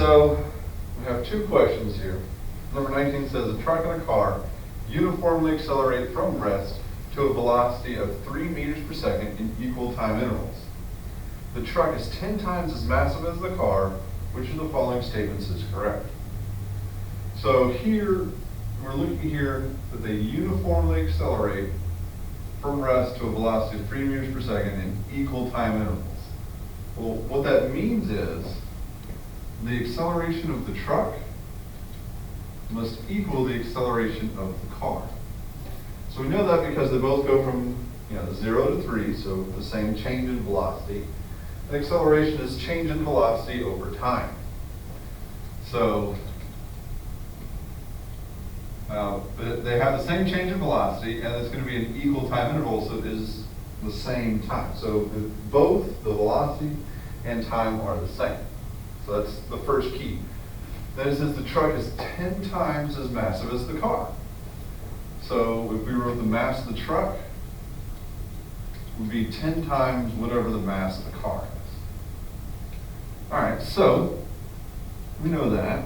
So we have two questions here. Number 19 says a truck and a car uniformly accelerate from rest to a velocity of 3 meters per second in equal time intervals. The truck is 10 times as massive as the car. Which of the following statements is correct? So here, we're looking here that they uniformly accelerate from rest to a velocity of 3 meters per second in equal time intervals. Well, what that means is the acceleration of the truck must equal the acceleration of the car. So we know that because they both go from 0 to 3, so the same change in velocity. And acceleration is change in velocity over time. So they have the same change in velocity, and it's going to be an equal time interval, so it is the same time. So both the velocity and time are the same. So that's the first key. Then it says the truck is 10 times as massive as the car. So if we wrote the mass of the truck, would be 10 times whatever the mass of the car is. All right, so we know that.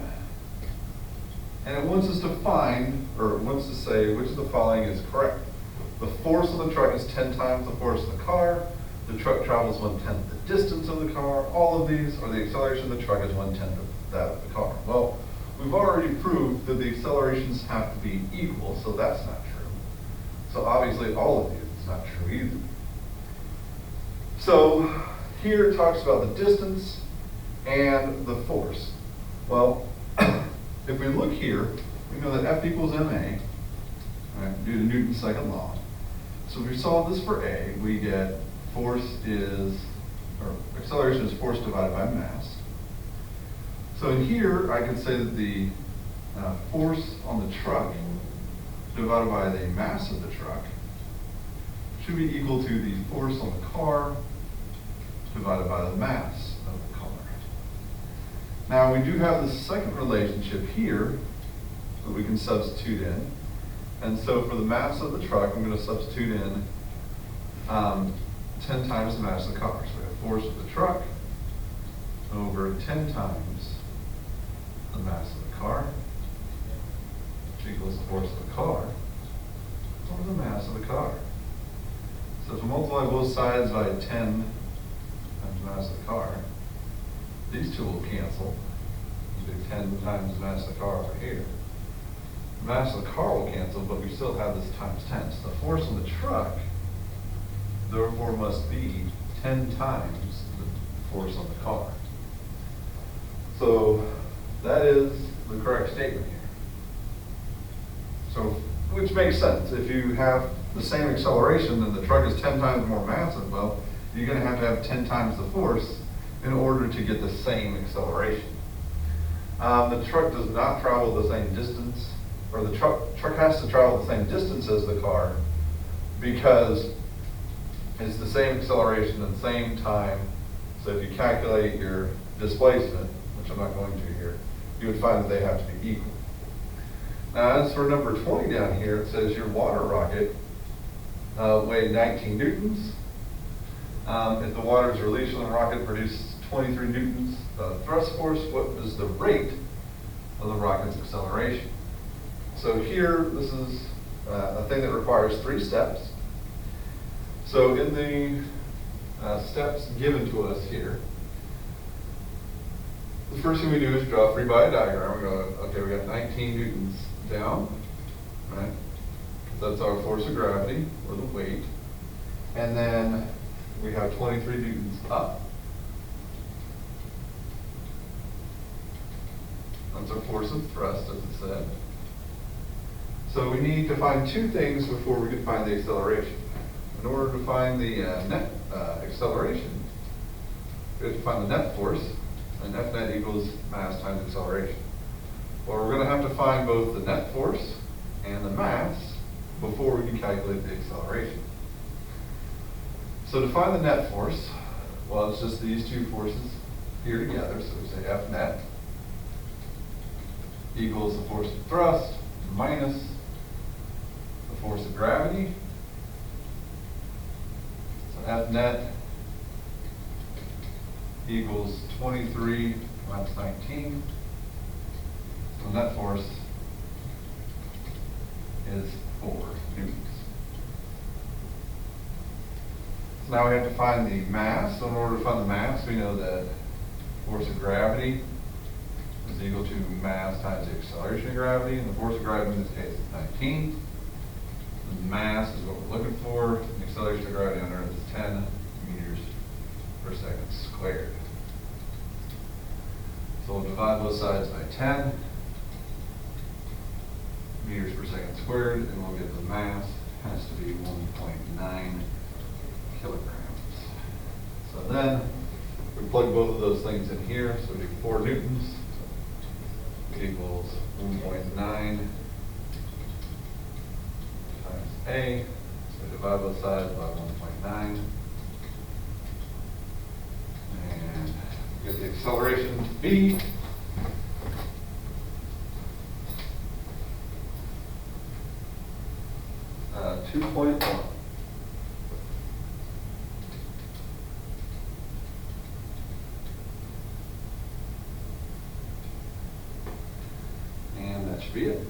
And it wants us to find, or it wants to say, which of the following is correct. The force of the truck is 10 times the force of the car. The truck travels 1/10 the distance of the car. All of these, or the acceleration of the truck is 1/10 of that of the car. Well, we've already proved that the accelerations have to be equal, so that's not true. So obviously all of these is not true either. So here it talks about the distance and the force. Well, if we look here, we know that F equals ma, right, due to Newton's second law. So if we solve this for A, we get acceleration is force divided by mass. So in here, I can say that the force on the truck divided by the mass of the truck should be equal to the force on the car divided by the mass of the car. Now we do have this second relationship here that we can substitute in. And so for the mass of the truck, I'm going to substitute in 10 times the mass of the car. So we have force of the truck over 10 times the mass of the car, which equals the force of the car over the mass of the car. So if I multiply both sides by 10 times the mass of the car, these two will cancel. We'll do 10 times the mass of the car over here. The mass of the car will cancel, but we still have this times 10. So the force on the truck, therefore, must be 10 times the force on the car. So that is the correct statement here. So, which makes sense. If you have the same acceleration and the truck is 10 times more massive, well, you're going to have 10 times the force in order to get the same acceleration. The truck does not travel the same distance, or the truck has to travel the same distance as the car because it's the same acceleration and same time. So if you calculate your displacement, which I'm not going to here, you would find that they have to be equal. Now as for number 20 down here, it says your water rocket weighed 19 newtons. If the water is released from the rocket, it produces 23 newtons thrust force. What is the rate of the rocket's acceleration? So here, this is a thing that requires 3 steps. So in the steps given to us here, the first thing we do is draw a free body diagram. We go, okay, we got 19 newtons down, right? That's our force of gravity, or the weight. And then we have 23 newtons up. That's our force of thrust, as it said. So we need to find 2 things before we can find the acceleration. In order to find the net acceleration, we have to find the net force, and F net equals mass times acceleration. Well, we're going to have to find both the net force and the mass before we can calculate the acceleration. So to find the net force, well, it's just these 2 forces here together. So we say F net equals the force of thrust minus the force of gravity. So F net equals 23 That's 19. So net force is 4 newtons. So now we have to find the mass. So in order to find the mass, we know that force of gravity is equal to mass times the acceleration of gravity, and the force of gravity in this case is 19. The mass is what we're looking for. The acceleration of gravity on Earth is 10 meters per second squared. So we'll divide both sides by 10 meters per second squared, and we'll get the mass has to be 1.9 kilograms. So then we plug both of those things in here, so we do 4 newtons equals 1.9 times A. So divide both sides by 1.9. And get the acceleration to be 2.1. And that should be it.